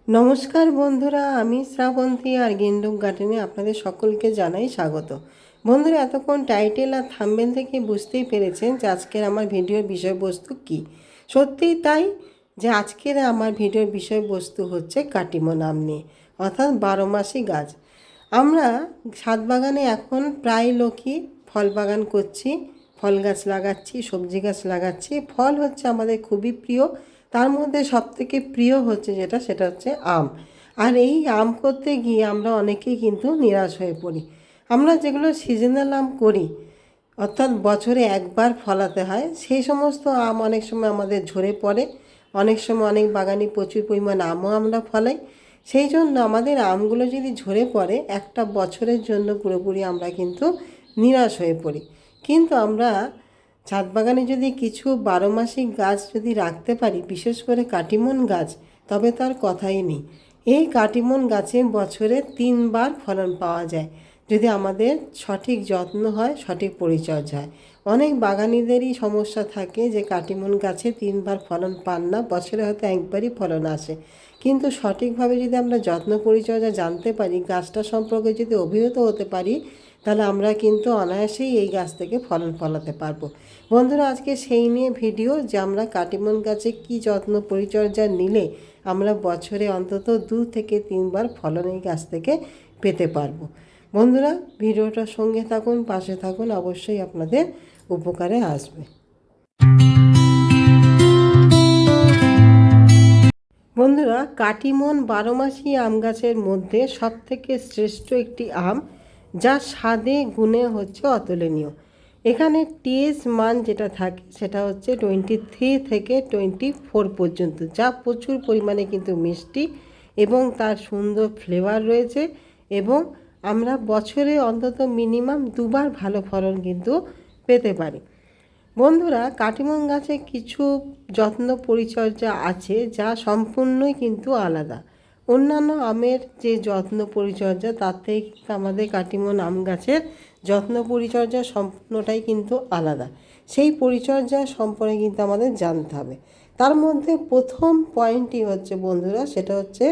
নমস্কার বন্ধুরা, আমি শ্রাবন্তী আর গেন্ডুক গার্ডেনে আপনাদের সকলকে জানাই স্বাগত। বন্ধুরা, এতক্ষণ টাইটেল আর থাম্বনেল থেকে বুঝতেই পেরেছেন যে আজকের আমার ভিডিওর বিষয়বস্তু কি। সত্যিই তাই, যে আজকের আমার ভিডিওর বিষয়বস্তু হচ্ছে কাটিমন আম নিয়ে, অর্থাৎ 12 মাসি গাছ। আমরা ছাদ বাগানে এখন প্রায় লোকই ফল বাগান করছি, ফল গাছ লাগাচ্ছি, সবজি গাছ লাগাচ্ছি। ফল হচ্ছে আমাদের খুবই প্রিয়, তার মধ্যে সবথেকে প্রিয় হচ্ছে সেটা হচ্ছে আম। আর এই আম করতে গিয়ে আমরা অনেকেই কিন্তু নিরাশ হয়ে পড়ি। আমরা যেগুলো সিজনাল আম করি, অর্থাৎ বছরে একবার ফলাতে হয়, সেই সমস্ত আম অনেক সময় আমাদের ঝরে পড়ে। অনেক সময় অনেক বাগানে প্রচুর পরিমাণ আমও আমরা ফলাই। সেই জন্য আমাদের আমগুলো যদি ঝরে পড়ে, একটা বছরের জন্য পুরোপুরি আমরা কিন্তু নিরাশ হয়ে পড়ি। কিন্তু আমরা ছাদ বাগানে যদি কিছু 12 মাসি গাছ যদি রাখতে পারি, বিশেষ করে কাটিমন গাছ, তবে তার কথাই নেই। এই কাটিমন গাছে বছরে 3বার ফলন পাওয়া যায়, যদি আমাদের সঠিক যত্ন হয়, সঠিক পরিচর্যা হয়। অনেক বাগানিদেরই সমস্যা থাকে যে কাটিমন গাছে 3বার ফলন পান না, বছরে হয়তো একবারই ফলন আসে। কিন্তু সঠিকভাবে যদি আমরা যত্ন পরিচর্যা জানতে পারি, গাছটা সম্পর্কে যদি অভিহিত হতে পারি, তাহলে আমরা কিন্তু অনায়াসেই এই গাছ থেকে ফলন ফলাতে পারবো। বন্ধুরা, আজকে সেই নিয়ে ভিডিও, যে আমরা কাটিমন গাছে কি যত্ন পরিচর্যা নিলে আমরা বছরে অন্তত 2 থেকে 3বার ফলন এই গাছ থেকে পেতে পারবো। বন্ধুরা, ভিডিওটার সঙ্গে থাকুন, পাশে থাকুন, অবশ্যই আপনাদের উপকারে আসবে। বন্ধুরা, কাটিমন 12 মাসি আম গাছের মধ্যে সবথেকে শ্রেষ্ঠ একটি আম, যা স্বাদে গুণে হচ্ছে অতুলনীয়। এখানে টিএস মান যেটা থাকে সেটা হচ্ছে 23 থেকে 24 পর্যন্ত, যা প্রচুর পরিমাণে কিন্তু মিষ্টি এবং তার সুন্দর ফ্লেভার রয়েছে। এবং আমরা বছরে অন্তত মিনিমাম 2বার ভালো ফলন কিন্তু পেতে পারি। বন্ধুরা, কাটিমন গাছে কিছু যত্ন পরিচর্যা আছে যা সম্পূর্ণই কিন্তু আলাদা। অন্যান্য আমের যে যত্ন পরিচর্যা, তার থেকে আমাদের কাটিমন আম গাছের যত্ন পরিচর্যা সম্পূর্ণটাই কিন্তু আলাদা। সেই পরিচর্যা সম্পর্কে কিন্তু আমাদের জানতে হবে। তার মধ্যে প্রথম পয়েন্টই হচ্ছে বন্ধুরা, সেটা হচ্ছে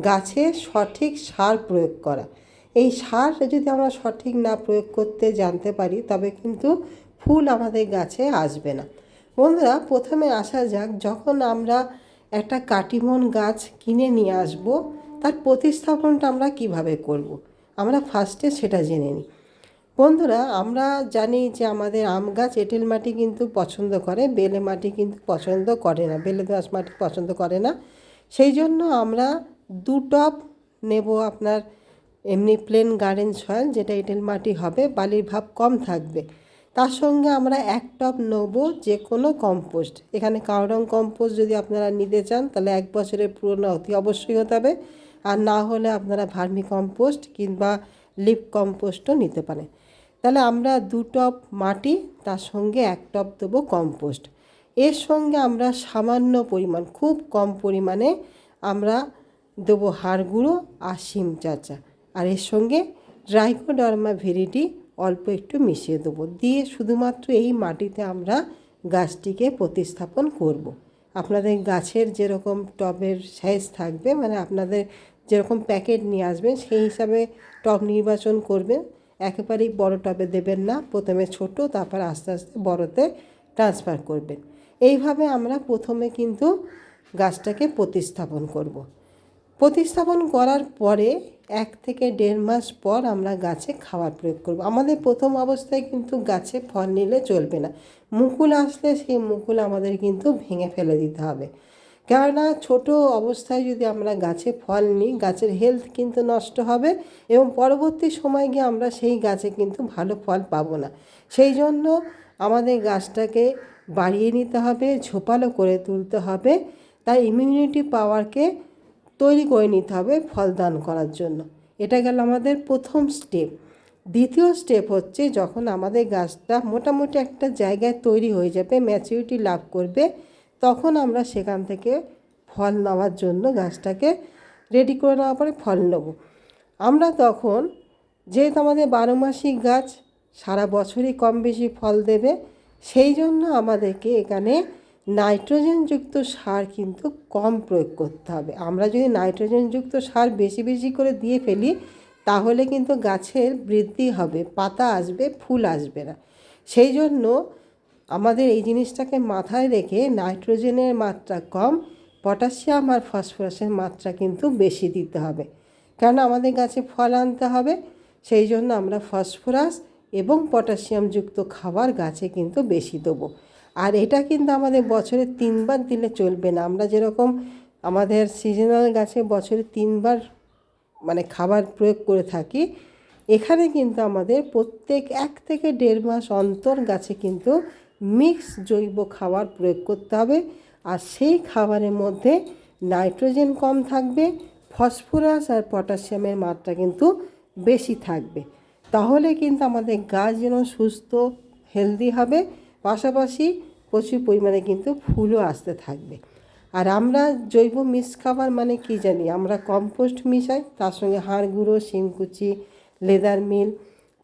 গাছে সঠিক সার প্রয়োগ করা। এই সার যদি আমরা সঠিক না প্রয়োগ করতে জানতে পারি, তবে কিন্তু ফুল আমাদের গাছে আসবে না। বন্ধুরা, প্রথমে আসা যাক, যখন আমরা একটা কাটিমন গাছ কিনে নিয়ে আসব, তার প্রতিস্থাপনটা আমরা কিভাবে করব, আমরা ফার্স্টে সেটা জেনে নিই। বন্ধুরা, আমরা জানি যে আমাদের আম গাছ এঁটেল মাটি কিন্তু পছন্দ করে, বেলে মাটি কিন্তু পছন্দ করে না, বেলে দোআঁশ মাটি পছন্দ করে না। সেই জন্য আমরা 2 টব নেব আপনার এমনি প্লেন গার্ডেন সয়েল, যেটা এঁটেল মাটি হবে, বালির ভাব কম থাকবে। তার সঙ্গে আমরা 1 টব নেব যে কোনো কম্পোস্ট। এখানে কাওডং কম্পোস্ট যদি আপনারা নিতে চান, তাহলে 1 বছরের পুরনো অতি অবশ্যই হতে হবে। আর না হলে আপনারা ভার্মি কম্পোস্ট কিংবা লিপ কম্পোস্টও নিতে পারেন। তাহলে আমরা 2 টব মাটি, তার সঙ্গে 1 টব দেবো কম্পোস্ট। এর সঙ্গে আমরা সামান্য পরিমাণ, খুব কম পরিমাণে আমরা দেবো হাড় গুঁড়ো আর শিম চাচা। আর এর সঙ্গে ট্রাইকোডার্মা ভিরিডি অল্প একটু মিশিয়ে দেবো, দিয়ে শুধুমাত্র এই মাটিতে আমরা গাছটিকে প্রতিস্থাপন করব। আপনাদের গাছের যেরকম টবের সাইজ থাকবে, মানে আপনাদের যেরকম প্যাকেট নিয়ে আসবেন, সেই হিসাবে টব নির্বাচন করবেন। একেবারেই বড় টবে দেবেন না, প্রথমে ছোট, তারপর আস্তে আস্তে বড়তে ট্রান্সফার করবেন। এইভাবে আমরা প্রথমে কিন্তু গাছটাকে প্রতিস্থাপন করব। প্রতিস্থাপন করার পরে 1 থেকে 1.5 মাস পর আমরা গাছে খাবার প্রয়োগ করব। আমাদের প্রথম অবস্থায় কিন্তু গাছে ফল নিলে চলবে না। মুকুল আসলে সেই মুকুল আমাদের কিন্তু ভেঙে ফেলে দিতে হবে। কেননা ছোট অবস্থায় যদি আমরা গাছে ফল নিই, গাছের হেলথ কিন্তু নষ্ট হবে এবং পরবর্তী সময় গিয়ে আমরা সেই গাছে কিন্তু ভালো ফল পাবো না। সেই জন্য আমাদের গাছটাকে বাড়িয়ে নিতে হবে, ঝোপালো করে তুলতে হবে। তাই ইমিউনিটি পাওয়ারকে তৈরি করে নিতে হবে ফলদান করার জন্য। এটা গেল আমাদের প্রথম স্টেপ। দ্বিতীয় স্টেপ হচ্ছে, যখন আমাদের গাছটা মোটামুটি একটা জায়গায় তৈরি হয়ে যাবে, ম্যাচুরিটি লাভ করবে, তখন আমরা সেখান থেকে ফল নেওয়ার জন্য গাছটাকে রেডি করে নেওয়ার পরে ফল নেব। আমরা তখন, যেহেতু আমাদের 12 মাসি গাছ, সারা বছরই কম বেশি ফল দেবে, সেই জন্য আমাদেরকে এখানে নাইট্রোজেনযুক্ত সার কিন্তু কম প্রয়োগ করতে হবে। আমরা যদি নাইট্রোজেনযুক্ত সার বেশি বেশি করে দিয়ে ফেলি তাহলে কিন্তু গাছের বৃদ্ধি হবে, পাতা আসবে, ফুল আসবে না। সেই জন্য আমাদের এই জিনিসটাকে মাথায় রেখে নাইট্রোজেনের মাত্রা কম, পটাশিয়াম আর ফসফরাসের মাত্রা কিন্তু বেশি দিতে হবে, কারণ আমাদের গাছে ফল আনতে হবে। সেই জন্য আমরা ফসফরাস এবং পটাশিয়ামযুক্ত খাবার গাছে কিন্তু বেশি দেবো। আর এটা কিন্তু আমাদের বছরে 3বার দিলে চলবে না। আমরা যেরকম আমাদের সিজনাল গাছে বছরে 3বার খাবার প্রয়োগ করে থাকি, এখানে কিন্তু আমাদের প্রত্যেক 1 থেকে 1.5 মাস অন্তর গাছে কিন্তু মিক্স জৈব খাবার প্রয়োগ করতে হবে। আর সেই খাবারের মধ্যে নাইট্রোজেন কম থাকবে, ফসফরাস আর পটাশিয়ামের মাত্রা কিন্তু বেশি থাকবে। তাহলে কিন্তু আমাদের গাছ যেন সুস্থ হেলদি হবে, পাশাপাশি প্রচুর পরিমাণে কিন্তু ফুলও আসতে থাকবে। আর আমরা জৈব মিক্স খাবার মানে কি জানি, আমরা কম্পোস্ট মিশাই, তার সঙ্গে হাড় গুঁড়ো, শিমকুচি, লেদার মিল,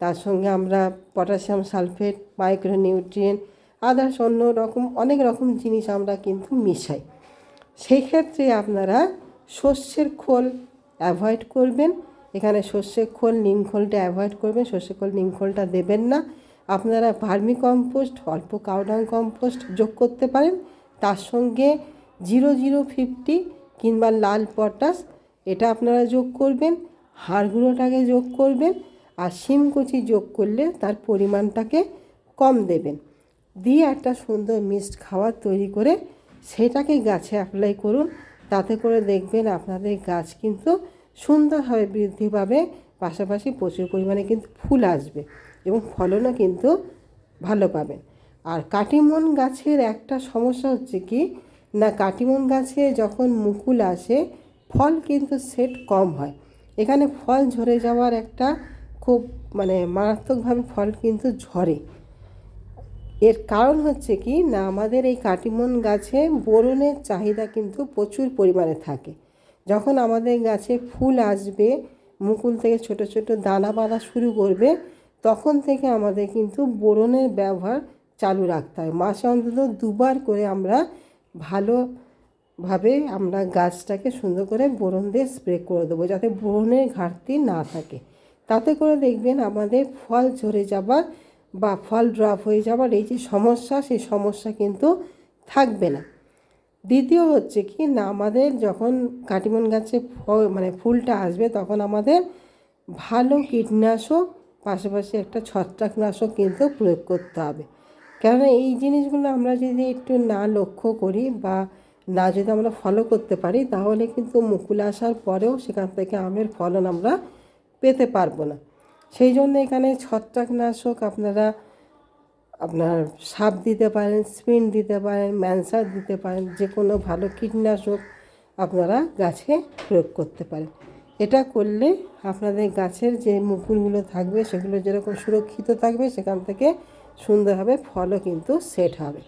তার সঙ্গে আমরা পটাশিয়াম সালফেট, মাইক্রোনিউট্রিয়েন্ট, আদার্স অন্য রকম অনেক রকম জিনিস আমরা কিন্তু মিশাই। সেই ক্ষেত্রে আপনারা সর্ষের খোল অ্যাভয়েড করবেন। এখানে সর্ষের খোল, নিম খোলটা অ্যাভয়েড করবেন, সর্ষের খোল নিম খোলটা দেবেন না। আপনারা ভার্মি কম্পোস্ট, অল্প কাউডাং কম্পোস্ট যোগ করতে পারেন। তার সঙ্গে 0050 কিংবা লাল পটাশ এটা আপনারা যোগ করবেন, হাড় গুঁড়োটাকে যোগ করবেন, আর শিমকুচি যোগ করলে তার পরিমাণটাকে কম দেবেন। দিয়ে একটা সুন্দর মিক্সড খাবার তৈরি করে সেটাকে গাছে অ্যাপ্লাই করুন। তাতে করে দেখবেন আপনাদের গাছ কিন্তু সুন্দরভাবে বৃদ্ধি পাবে, পাশাপাশি প্রচুর পরিমাণে কিন্তু ফুল আসবে এবং ফলনও কিন্তু ভালো পাবেন। আর কাটিমন গাছের একটা সমস্যা হচ্ছে কি না, কাটিমন গাছে যখন মুকুল আসে ফল কিন্তু সেট কম হয়। এখানে ফল ঝরে যাওয়ার একটা খুব মারাত্মকভাবে ফল কিন্তু ঝরে। এর কারণ হচ্ছে কি না, আমাদের এই কাটিমন গাছে বোরনের চাহিদা কিন্তু প্রচুর পরিমাণে থাকে। যখন আমাদের গাছে ফুল আসবে, মুকুল থেকে ছোট ছোট দানা বাঁধা শুরু করবে, তখন থেকে আমাদের কিন্তু বোরনের ব্যবহার চালু রাখতে হয়। মাসে অন্তত 2বার করে আমরা ভালোভাবে আমরা গাছটাকে সুন্দর করে বোরন দিয়ে স্প্রে করে দেবো, যাতে বোরনের ঘাটতি না থাকে। তাতে করে দেখবেন আমাদের ফল ঝরে যাবার বা ফল ড্রপ হয়ে যাবার এই যে সমস্যা, সেই সমস্যা কিন্তু থাকবে না। দ্বিতীয় হচ্ছে কি না, আমাদের যখন কাটিমন গাছে ফুলটা আসবে তখন আমাদের ভালো কীটনাশক, পাশাপাশি একটা ছত্রাকনাশক কিন্তু প্রয়োগ করতে হবে। কেননা এই জিনিসগুলো আমরা যদি একটু না লক্ষ্য করি বা না যদি আমরা ফলো করতে পারি, তাহলে কিন্তু মুকুল আসার পরেও সেখান থেকে আমের ফলন আমরা পেতে পারবো না। সেই জন্য এখানে ছত্রাকনাশক আপনার সাপ দিতে পারেন, স্পিন দিতে পারেন, ম্যানসার দিতে পারেন, যে কোনো ভালো কীটনাশক আপনারা গাছে প্রয়োগ করতে পারেন। এটা করলে আপনাদের গাছের যে মুকুলগুলো থাকবে সেগুলো যেরকম সুরক্ষিত থাকবে, সেখান থেকে সুন্দরভাবে ফলও কিন্তু সেট হবে।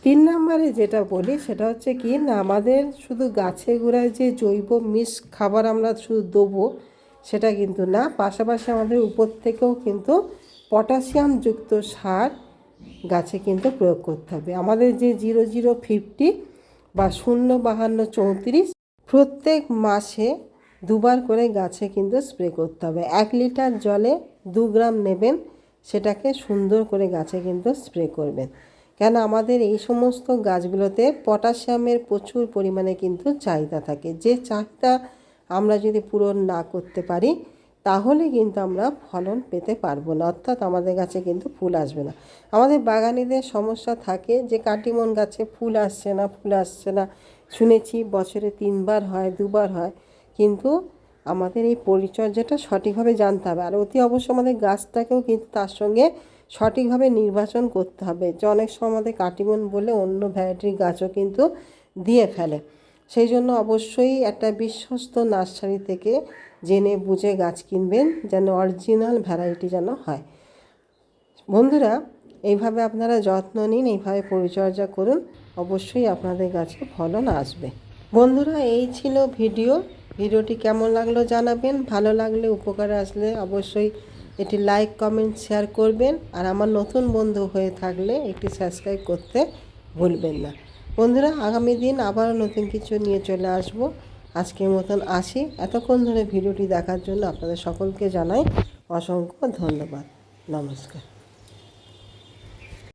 3 নম্বরে যেটা বলি সেটা হচ্ছে কি না, আমাদের শুধু গাছের গোড়ায় যে জৈব মিক্স খাবার আমরা শুধু দেবো সেটা কিন্তু না, পাশাপাশি আমাদের উপর থেকেও কিন্তু পটাশিয়ামযুক্ত সার গাছে কিন্তু প্রয়োগ করতে হবে। আমাদের যে 0050 বা 05234 প্রত্যেক মাসে 2বার করে গাছে কিন্তু স্প্রে করতে হবে। 1 লিটার জলে 2 গ্রাম নেবেন, সেটাকে সুন্দর করে গাছে কিন্তু স্প্রে করবেন। কেন আমাদের এই সমস্ত গাছগুলোতে পটাশিয়ামের প্রচুর পরিমাণে কিন্তু চাহিদা থাকে। যে চাহিদা আমরা যদি পূরণ না করতে পারি তাহলে কিন্তু আমরা ফলন পেতে পারবো না, অর্থাৎ আমাদের গাছে কিন্তু ফুল আসবে না। আমাদের বাগানিদের সমস্যা থাকে যে কাটিমন গাছে ফুল আসছে না, শুনেছি বছরে 3বার হয়, 2বার হয়, কিন্তু আমাদের এই পরিচর্যাটা সঠিকভাবে জানতে হবে। আর অতি অবশ্যই আমাদের গাছটাকেও কিন্তু তার সঙ্গে সঠিকভাবে নির্বাচন করতে হবে। যে অনেক সময় আমাদের কাটিমন বলে অন্য ভ্যারাইটির গাছও কিন্তু দিয়ে ফেলে। সেই জন্য অবশ্যই একটা বিশ্বস্ত নার্সারি থেকে জেনে বুঝে গাছ কিনবেন, যেন অরিজিনাল ভ্যারাইটি যেন হয়। বন্ধুরা, এইভাবে আপনারা যত্ন নিন, এইভাবে পরিচর্যা করুন, অবশ্যই আপনাদের গাছে ফলন আসবে। বন্ধুরা, এই ছিল ভিডিওটি কেমন লাগলো জানাবেন। ভালো লাগলে, উপকারে আসলে অবশ্যই এটি লাইক, কমেন্ট, শেয়ার করবেন। আর আমার নতুন বন্ধু হয়ে থাকলে একটি সাবস্ক্রাইব করতে ভুলবেন না। বন্ধুরা, আগামী দিন আবারও নতুন কিছু নিয়ে চলে আসব। আজকের মতন আসি। এতক্ষণ ধরে ভিডিওটি দেখার জন্য আপনাদের সকলকে জানাই অসংখ্য ধন্যবাদ। নমস্কার।